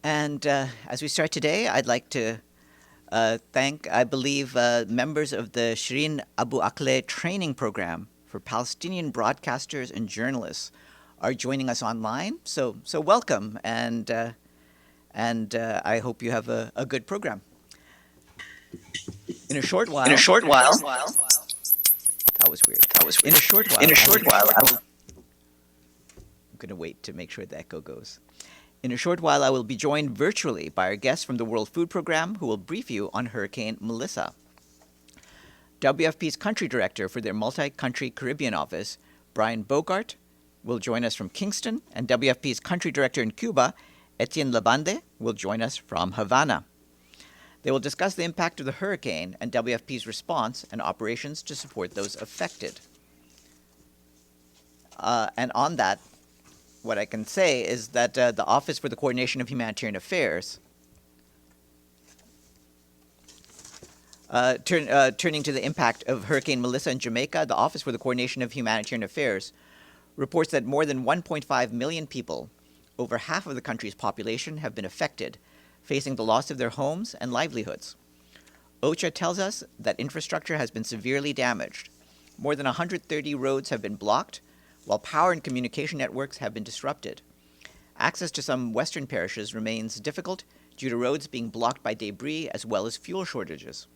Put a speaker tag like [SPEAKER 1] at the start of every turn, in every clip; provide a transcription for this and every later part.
[SPEAKER 1] And as we start today, I'd like to thank, I believe, members of the Shireen Abu Akleh training program for Palestinian broadcasters and journalists are joining us online. So welcome, and I hope you have a good program. In a short
[SPEAKER 2] In a
[SPEAKER 1] while,
[SPEAKER 2] short while,
[SPEAKER 1] that was weird.
[SPEAKER 2] that was
[SPEAKER 1] In
[SPEAKER 2] weird.
[SPEAKER 1] a short
[SPEAKER 2] In
[SPEAKER 1] while,
[SPEAKER 2] a short while,
[SPEAKER 1] I'm going to wait to make sure the echo goes. In a short while, I will be joined virtually by our guests from the World Food Program who will brief you on Hurricane Melissa. WFP's country director for their multi-country Caribbean office, Brian Bogart, will join us from Kingston, and WFP's country director in Cuba, Etienne Labande, will join us from Havana. They will discuss the impact of the hurricane and WFP's response and operations to support those affected. And on that, what I can say is that the Office for the Coordination of Humanitarian Affairs, turning to the impact of Hurricane Melissa in Jamaica, the Office for the Coordination of Humanitarian Affairs reports that more than 1.5 million people, over half of the country's population, have been affected, facing the loss of their homes and livelihoods. OCHA tells us that infrastructure has been severely damaged. More than 130 roads have been blocked, while power and communication networks have been disrupted. Access to some western parishes remains difficult due to roads being blocked by debris as well as fuel shortages.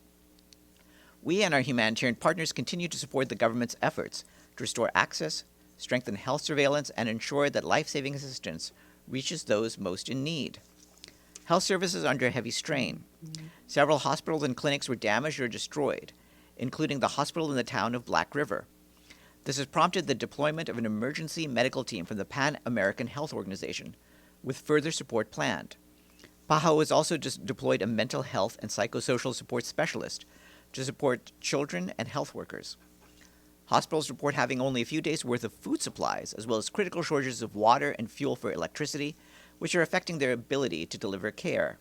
[SPEAKER 1] We and our humanitarian partners continue to support the government's efforts to restore access, strengthen health surveillance, and ensure that life-saving assistance reaches those most in need. Health services are under heavy strain. Several hospitals and clinics were damaged or destroyed, including the hospital in the town of Black River. This has prompted the deployment of an emergency medical team from the Pan American Health Organization, with further support planned. PAHO has also deployed a mental health and psychosocial support specialist to support children and health workers. Hospitals report having only a few days' worth of food supplies, as well as critical shortages of water and fuel for electricity, which are affecting their ability to deliver care.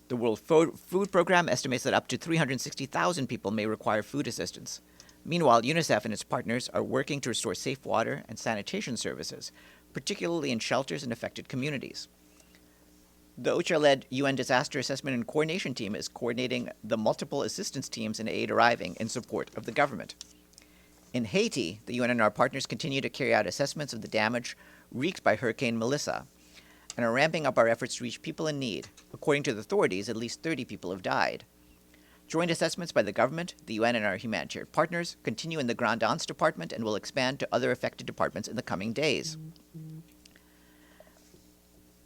[SPEAKER 1] The World Food Program estimates that up to 360,000 people may require food assistance. Meanwhile, UNICEF and its partners are working to restore safe water and sanitation services, particularly in shelters in affected communities. The OCHA-led UN Disaster Assessment and Coordination Team is coordinating the multiple assistance teams and aid arriving in support of the government. In Haiti, the UN and our partners continue to carry out assessments of the damage wreaked by Hurricane Melissa and are ramping up our efforts to reach people in need. According to the authorities, at least 30 people have died. Joint assessments by the government, the UN, and our humanitarian partners continue in the Grand Anse Department and will expand to other affected departments in the coming days.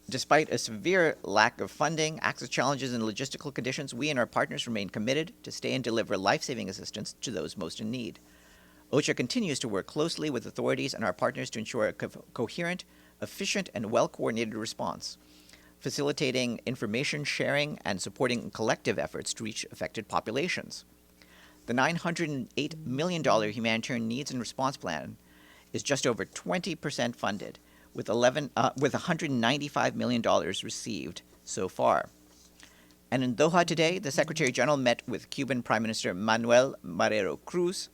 [SPEAKER 1] Despite a severe lack of funding, access challenges, and logistical conditions, we and our partners remain committed to stay and deliver life-saving assistance to those most in need. OCHA continues to work closely with authorities and our partners to ensure a coherent, efficient, and well-coordinated response, facilitating information sharing and supporting collective efforts to reach affected populations. The $908 million humanitarian needs and response plan is just over 20% funded, with $195 million received so far. And in Doha today, the Secretary General met with Cuban Prime Minister Manuel Marrero Cruz.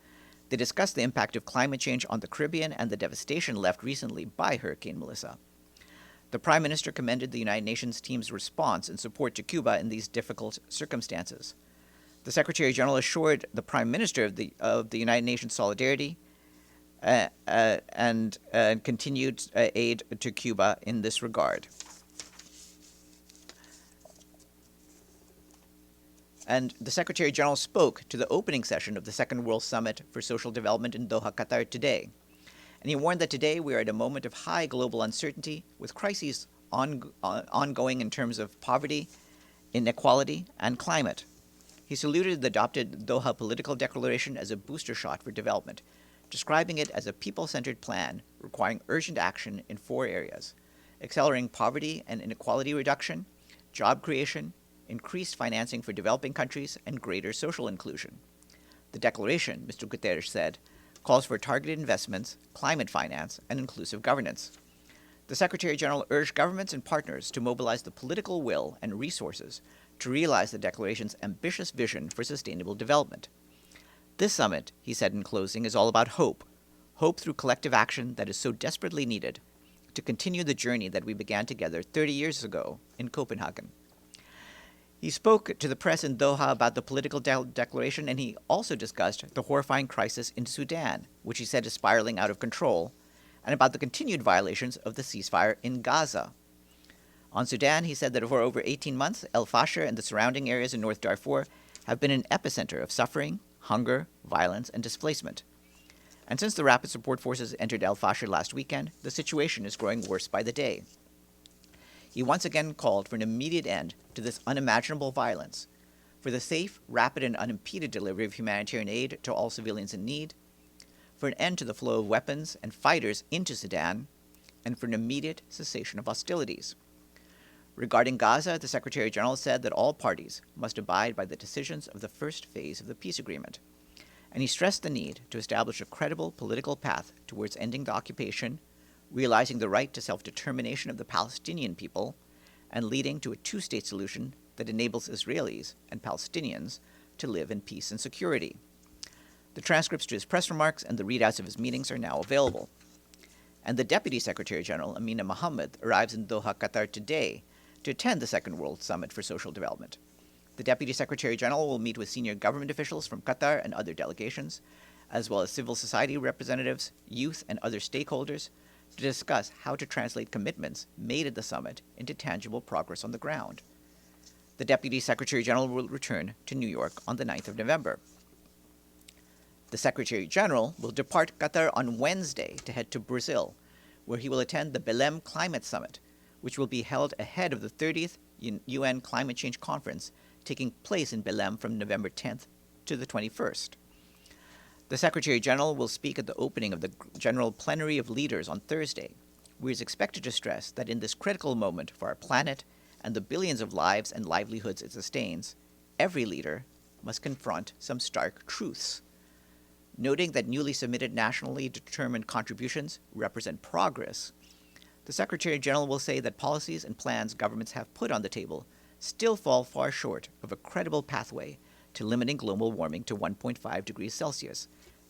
[SPEAKER 1] They discussed the impact of climate change on the Caribbean and the devastation left recently by Hurricane Melissa. The Prime Minister commended the United Nations team's response and support to Cuba in these difficult circumstances. The Secretary General assured the Prime Minister of the United Nations solidarity and continued aid to Cuba in this regard. And the Secretary General spoke to the opening session of the Second World Summit for Social Development in Doha, Qatar today. And he warned that today we are at a moment of high global uncertainty, with crises ongoing in terms of poverty, inequality, and climate. He saluted the adopted Doha Political Declaration as a booster shot for development, describing it as a people-centered plan requiring urgent action in 4 areas: accelerating poverty and inequality reduction, job creation, increased financing for developing countries, and greater social inclusion. The declaration, Mr. Guterres said, calls for targeted investments, climate finance, and inclusive governance. The Secretary General urged governments and partners to mobilize the political will and resources to realize the declaration's ambitious vision for sustainable development. This summit, he said in closing, is all about hope through collective action that is so desperately needed to continue the journey that we began together 30 years ago in Copenhagen. He spoke to the press in Doha about the political declaration, and he also discussed the horrifying crisis in Sudan, which he said is spiraling out of control, and about the continued violations of the ceasefire in Gaza. On Sudan, he said that for over 18 months, El Fasher and the surrounding areas in North Darfur have been an epicenter of suffering, hunger, violence, and displacement. And since the rapid support forces entered El Fasher last weekend, the situation is growing worse by the day. He once again called for an immediate end to this unimaginable violence, for the safe, rapid, and unimpeded delivery of humanitarian aid to all civilians in need, for an end to the flow of weapons and fighters into Sudan, and for an immediate cessation of hostilities. Regarding Gaza, the Secretary General said that all parties must abide by the decisions of the first phase of the peace agreement, and he stressed the need to establish a credible political path towards ending the occupation, realizing the right to self-determination of the Palestinian people, and leading to a two-state solution that enables Israelis and Palestinians to live in peace and security. The transcripts to his press remarks and the readouts of his meetings are now available. And the Deputy Secretary General, Amina Mohammed, arrives in Doha, Qatar today to attend the Second World Summit for Social Development. The Deputy Secretary General will meet with senior government officials from Qatar and other delegations, as well as civil society representatives, youth, and other stakeholders, to discuss how to translate commitments made at the summit into tangible progress on the ground. The Deputy Secretary General will return to New York on the 9th of November. The Secretary General will depart Qatar on Wednesday to head to Brazil, where he will attend the Belém Climate Summit, which will be held ahead of the 30th UN Climate Change Conference taking place in Belém from November 10th to the 21st. The Secretary General will speak at the opening of the General Plenary of Leaders on Thursday, where he is expected to stress that in this critical moment for our planet and the billions of lives and livelihoods it sustains, every leader must confront some stark truths. Noting that newly submitted nationally determined contributions represent progress, the Secretary General will say that policies and plans governments have put on the table still fall far short of a credible pathway to limiting global warming to 1.5 degrees Celsius,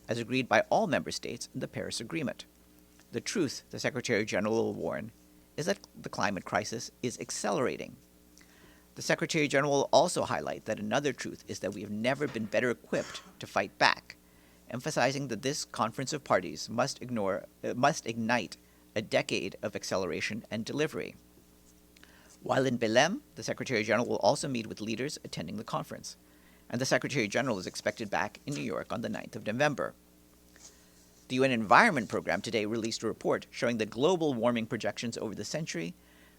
[SPEAKER 1] as agreed by all member states in the Paris Agreement. The truth, the Secretary General will warn, is that the climate crisis is accelerating. The Secretary General will also highlight that another truth is that we have never been better equipped to fight back, emphasizing that this conference of parties must ignite a decade of acceleration and delivery. While in Belém, the Secretary General will also meet with leaders attending the conference, and the Secretary General is expected back in New York on the 9th of November. The UN Environment Program today released a report showing that global warming projections over the century,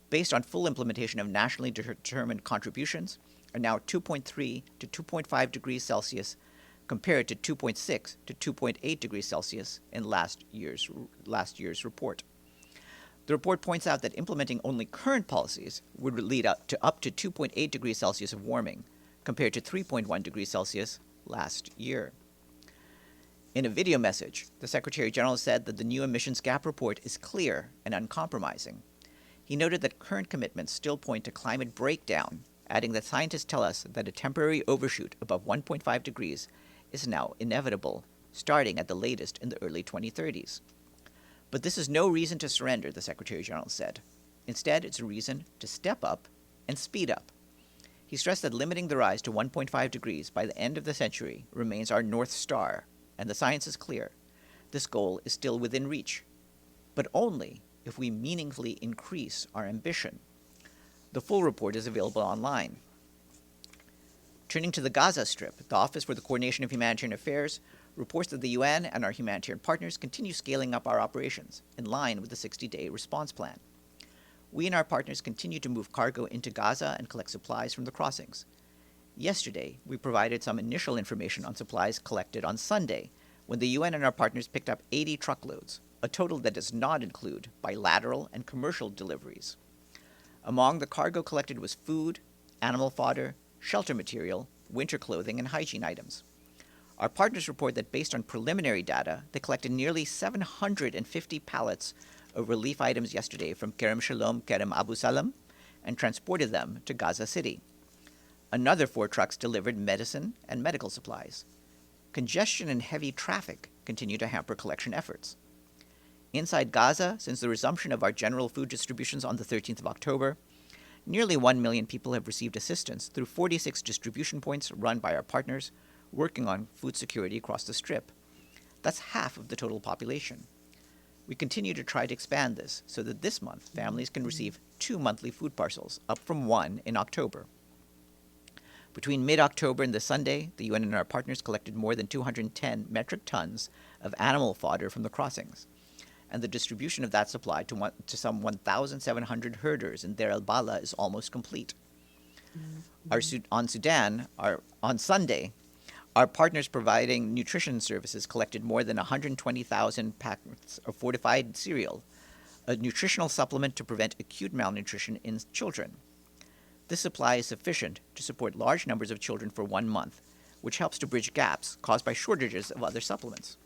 [SPEAKER 1] based on full implementation of nationally determined contributions, are now 2.3 to 2.5 degrees Celsius compared to 2.6 to 2.8 degrees Celsius in last year's report. The report points out that implementing only current policies would lead up to 2.8 degrees Celsius of warming, compared to 3.1 degrees Celsius last year. In a video message, the Secretary General said that the new emissions gap report is clear and uncompromising. He noted that current commitments still point to climate breakdown, adding that scientists tell us that a temporary overshoot above 1.5 degrees is now inevitable, starting at the latest in the early 2030s. But this is no reason to surrender, the Secretary General said. Instead, it's a reason to step up and speed up. He stressed that limiting the rise to 1.5 degrees by the end of the century remains our North Star, and the science is clear. This goal is still within reach, but only if we meaningfully increase our ambition. The full report is available online. Turning to the Gaza Strip, the Office for the Coordination of Humanitarian Affairs reports that the UN and our humanitarian partners continue scaling up our operations in line with the 60-day response plan. We and our partners continue to move cargo into Gaza and collect supplies from the crossings. Yesterday, we provided some initial information on supplies collected on Sunday, when the UN and our partners picked up 80 truckloads, a total that does not include bilateral and commercial deliveries. Among the cargo collected was food, animal fodder, shelter material, winter clothing, and hygiene items. Our partners report that based on preliminary data, they collected nearly 750 pallets of relief items yesterday from Kerem Shalom, Kerem Abu Salam, and transported them to Gaza City. Another 4 trucks delivered medicine and medical supplies. Congestion and heavy traffic continue to hamper collection efforts. Inside Gaza, since the resumption of our general food distributions on the 13th of October, nearly 1 million people have received assistance through 46 distribution points run by our partners working on food security across the Strip. That's half of the total population. We continue to try to expand this so that this month families can receive 2 monthly food parcels, up from 1 in October. Between mid-October and the Sunday, the UN and our partners collected more than 210 metric tons of animal fodder from the crossings, and the distribution of that supply to some 1,700 herders in Deir el-Bala is almost complete. On Sunday, our partners providing nutrition services collected more than 120,000 packets of fortified cereal, a nutritional supplement to prevent acute malnutrition in children. This supply is sufficient to support large numbers of children for 1 month, which helps to bridge gaps caused by shortages of other supplements.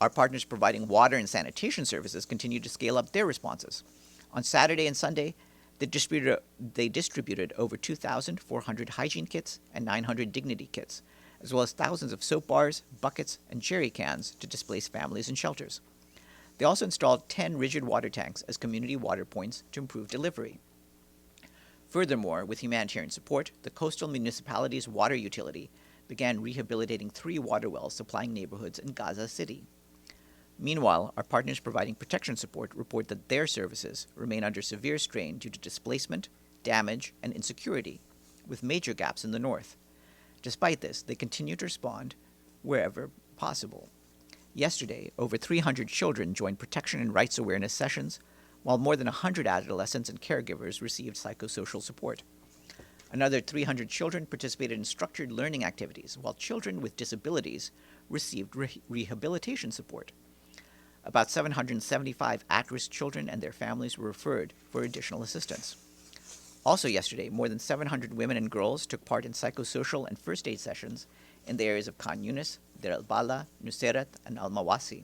[SPEAKER 1] Our partners providing water and sanitation services continue to scale up their responses. On Saturday and Sunday, they distributed over 2,400 hygiene kits and 900 dignity kits, as well as thousands of soap bars, buckets, and jerry cans to displaced families in shelters. They also installed 10 rigid water tanks as community water points to improve delivery. Furthermore, with humanitarian support, the coastal municipality's water utility began rehabilitating 3 water wells supplying neighborhoods in Gaza City. Meanwhile, our partners providing protection support report that their services remain under severe strain due to displacement, damage, and insecurity, with major gaps in the north. Despite this, they continue to respond wherever possible. Yesterday, over 300 children joined protection and rights awareness sessions, while more than 100 adolescents and caregivers received psychosocial support. Another 300 children participated in structured learning activities, while children with disabilities received rehabilitation support. About 775 at-risk children and their families were referred for additional assistance. Also yesterday, more than 700 women and girls took part in psychosocial and first aid sessions in the areas of Khan Yunis, Deir el-Bala, Nuseirat, and Al-Mawasi.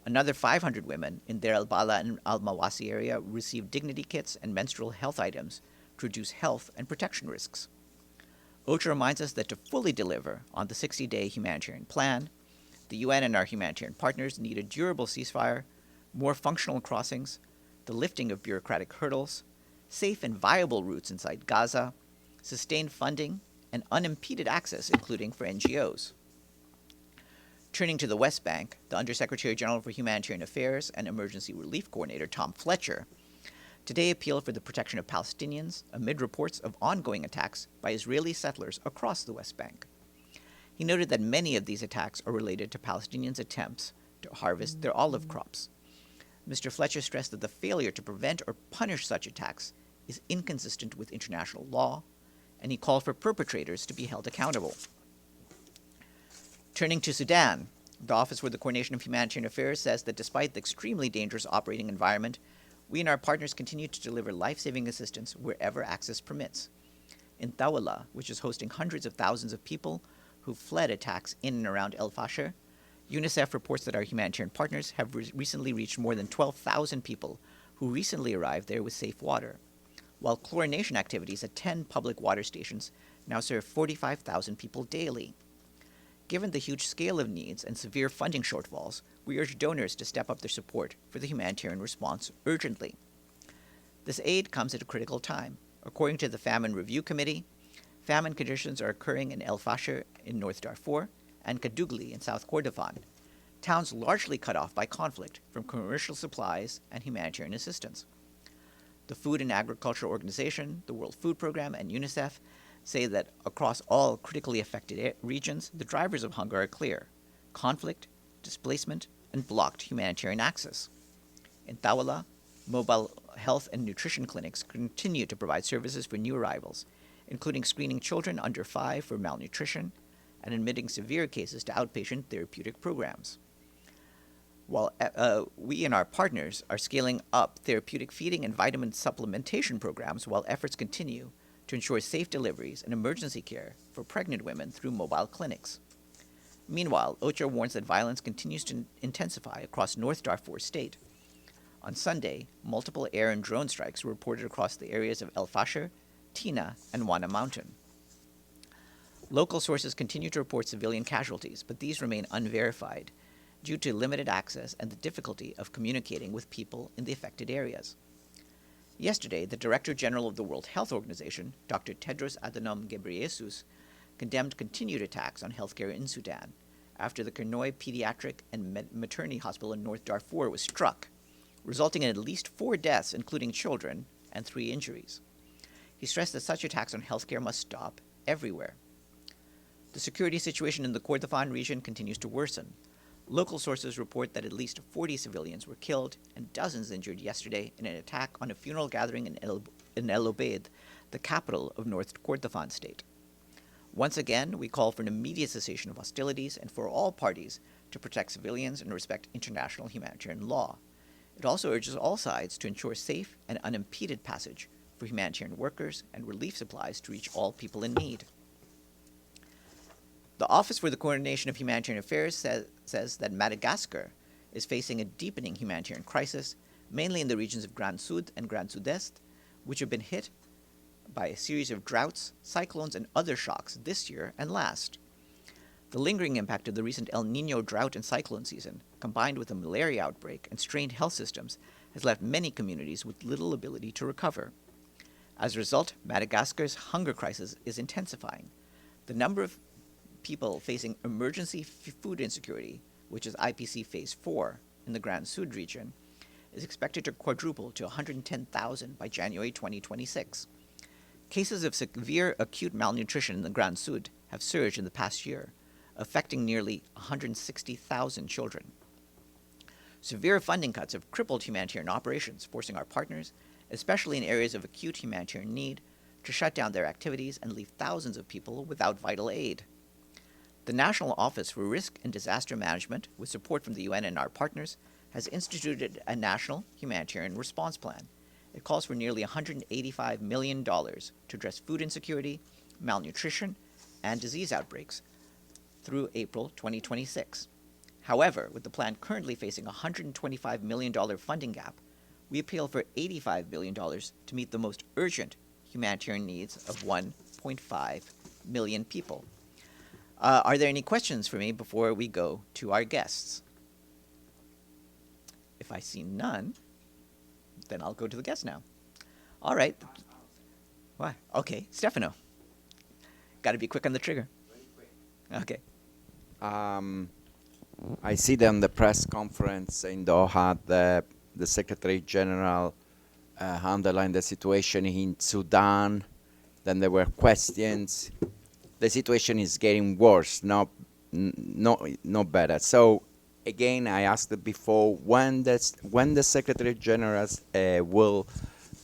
[SPEAKER 1] Another 500 women in Deir el-Bala and Al-Mawasi area received dignity kits and menstrual health items to reduce health and protection risks. OCHA reminds us that to fully deliver on the 60-day humanitarian plan, the UN and our humanitarian partners need a durable ceasefire, more functional crossings, the lifting of bureaucratic hurdles, safe and viable routes inside Gaza, sustained funding, and unimpeded access, including for NGOs. Turning to the West Bank, the Undersecretary General for Humanitarian Affairs and Emergency Relief Coordinator Tom Fletcher today appealed for the protection of Palestinians amid reports of ongoing attacks by Israeli settlers across the West Bank. He noted that many of these attacks are related to Palestinians' attempts to harvest their olive crops. Mr. Fletcher stressed that the failure to prevent or punish such attacks is inconsistent with international law, and he called for perpetrators to be held accountable. Turning to Sudan, the Office for the Coordination of Humanitarian Affairs says that despite the extremely dangerous operating environment, we and our partners continue to deliver life-saving assistance wherever access permits. In Tawala, which is hosting hundreds of thousands of people who fled attacks in and around El Fasher, UNICEF reports that our humanitarian partners have recently reached more than 12,000 people who recently arrived there with safe water, while chlorination activities at 10 public water stations now serve 45,000 people daily. Given the huge scale of needs and severe funding shortfalls, we urge donors to step up their support for the humanitarian response urgently. This aid comes at a critical time. According to the Famine Review Committee, famine conditions are occurring in El Fasher in North Darfur and Kadugli in South Kordofan, towns largely cut off by conflict from commercial supplies and humanitarian assistance. The Food and Agriculture Organization, the World Food Program, and UNICEF say that across all critically affected regions, the drivers of hunger are clear: conflict, displacement, and blocked humanitarian access. In Tawala, mobile health and nutrition clinics continue to provide services for new arrivals, including screening children under 5 for malnutrition and admitting severe cases to outpatient therapeutic programs. While we and our partners are scaling up therapeutic feeding and vitamin supplementation programs, while efforts continue to ensure safe deliveries and emergency care for pregnant women through mobile clinics. Meanwhile, OCHA warns that violence continues to intensify across North Darfur state. On Sunday, multiple air and drone strikes were reported across the areas of El Fasher, Tina, and Wana Mountain. Local sources continue to report civilian casualties, but these remain unverified due to limited access and the difficulty of communicating with people in the affected areas. Yesterday, the Director General of the World Health Organization, Dr. Tedros Adhanom Ghebreyesus, condemned continued attacks on healthcare in Sudan after the Kernoy Pediatric and Maternity Hospital in North Darfur was struck, resulting in at least 4 deaths, including children, and 3 injuries. He stressed that such attacks on healthcare must stop everywhere. The security situation in the Kordofan region continues to worsen. Local sources report that at least 40 civilians were killed and dozens injured yesterday in an attack on a funeral gathering in El Obeid, the capital of North Kordofan state. Once again, we call for an immediate cessation of hostilities and for all parties to protect civilians and respect international humanitarian law. It also urges all sides to ensure safe and unimpeded passage for humanitarian workers and relief supplies to reach all people in need. The Office for the Coordination of Humanitarian Affairs says that Madagascar is facing a deepening humanitarian crisis, mainly in the regions of Grand Sud and Grand Sud-Est, which have been hit by a series of droughts, cyclones, and other shocks this year and last. The lingering impact of the recent El Niño drought and cyclone season, combined with a malaria outbreak and strained health systems, has left many communities with little ability to recover. As a result, Madagascar's hunger crisis is intensifying. The number of people facing emergency food insecurity, which is IPC Phase 4 in the Grand Sud region, is expected to quadruple to 110,000 by January 2026. Cases of severe acute malnutrition in the Grand Sud have surged in the past year, affecting nearly 160,000 children. Severe funding cuts have crippled humanitarian operations, forcing our partners, especially in areas of acute humanitarian need, to shut down their activities and leave thousands of people without vital aid. The National Office for Risk and Disaster Management, with support from the UN and our partners, has instituted a national humanitarian response plan. It calls for nearly $185 million to address food insecurity, malnutrition, and disease outbreaks through April 2026. However, with the plan currently facing a $125 million funding gap, we appeal for $85 billion to meet the most urgent humanitarian needs of 1.5 million people. Are there any questions for me before we go to our guests? If I see none, then I'll go to the guests now. All right. Why? Okay, Stefano. Got to be quick on the trigger. Okay.
[SPEAKER 2] I see that on the press conference in Doha, the Secretary General underlined the situation in Sudan. Then there were questions. The situation is getting worse, not better. So again, I asked it before, when the Secretary General will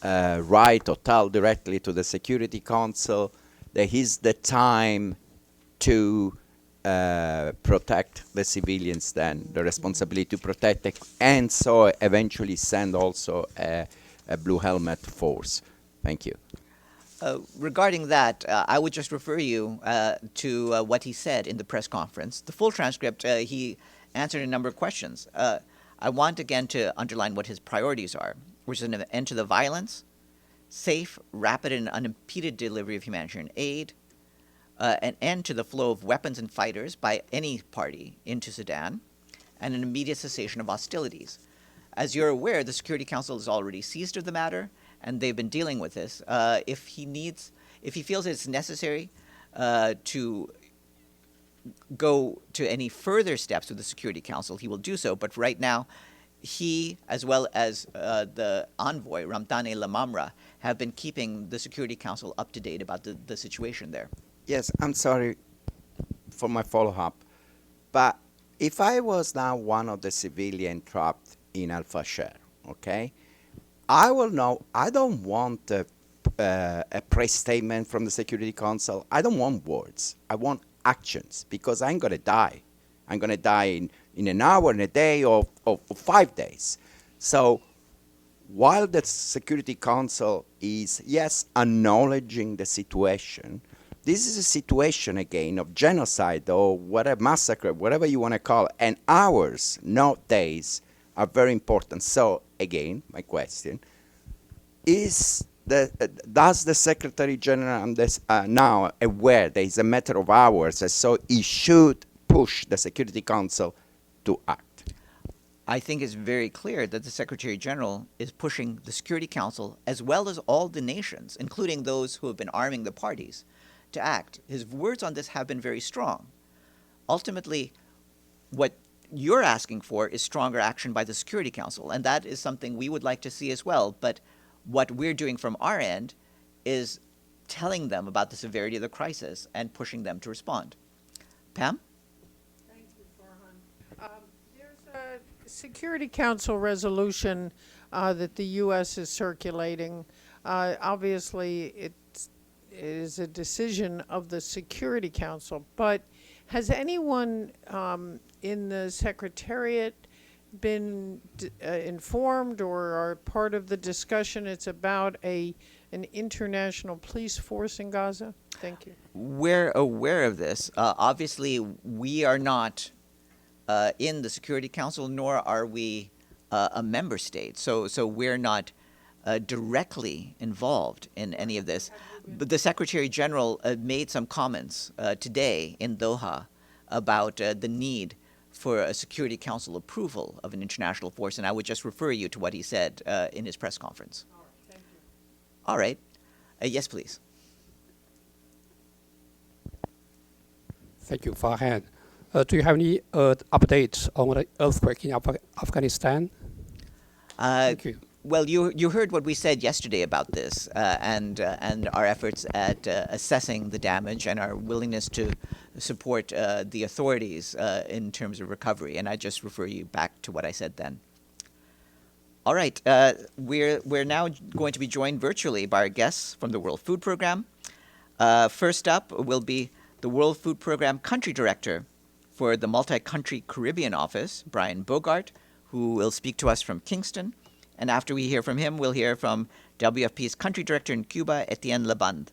[SPEAKER 2] write or tell directly to the Security Council that is the time to protect the civilians, then the responsibility to protect them, and so eventually send also a Blue Helmet force. Thank you.
[SPEAKER 1] Regarding that, I would just refer you to what he said in the press conference. The full transcript, he answered a number of questions. I want again to underline what his priorities are, which is an end to the violence, safe, rapid, and unimpeded delivery of humanitarian aid, an end to the flow of weapons and fighters by any party into Sudan, and an immediate cessation of hostilities. As you're aware, the Security Council is already seized of the matter, and they've been dealing with this. If he feels it's necessary to go to any further steps with the Security Council, he will do so. But right now, he, as well as the envoy, Ramtane Lamamra, have been keeping the Security Council up to date about the situation there.
[SPEAKER 2] Yes, I'm sorry for my follow-up, but if I was now one of the civilians trapped in Al-Fasher, okay, I will know. I don't want a press statement from the Security Council. I don't want words. I want actions, because I'm going to die. I'm going to die in an hour, in a day, or 5 days. So while the Security Council is, yes, acknowledging the situation, this is a situation, again, of genocide or whatever, massacre, whatever you want to call it, and hours, not days, are very important. So, again, my question is, does the Secretary General now aware that it's a matter of hours, and so he should push the Security Council to act?
[SPEAKER 1] I think it's very clear that the Secretary General is pushing the Security Council, as well as all the nations, including those who have been arming the parties, to act. His words on this have been very strong. Ultimately, what you're asking for is stronger action by the Security Council, and that is something we would like to see as well. But what we're doing from our end is telling them about the severity of the crisis and pushing them to respond. Pam?
[SPEAKER 3] Thank you, Farhan. There's a Security Council resolution that the U.S. is circulating. Obviously, it is a decision of the Security Council, but has anyone in the Secretariat been informed or are part of the discussion? It's about an international police force in Gaza. Thank you.
[SPEAKER 1] We're aware of this. Obviously, we are not in the Security Council, nor are we a member state. So we're not directly involved in any of this. But the Secretary General made some comments today in Doha about the need for a Security Council approval of an international force, and I would just refer you to what he said in his press conference.
[SPEAKER 3] All right, thank you.
[SPEAKER 1] All right. Yes, please.
[SPEAKER 4] Thank you, Farhan. Do you have any updates on the earthquake in Afghanistan? Thank you.
[SPEAKER 1] Well, you heard what we said yesterday about this and our efforts at assessing the damage and our willingness to support the authorities in terms of recovery. And I just refer you back to what I said then. All right, we're now going to be joined virtually by our guests from the World Food Program. First up will be the World Food Program Country Director for the Multi-Country Caribbean Office, Brian Bogart, who will speak to us from Kingston. And after we hear from him, we'll hear from WFP's Country Director in Cuba, Etienne Labande.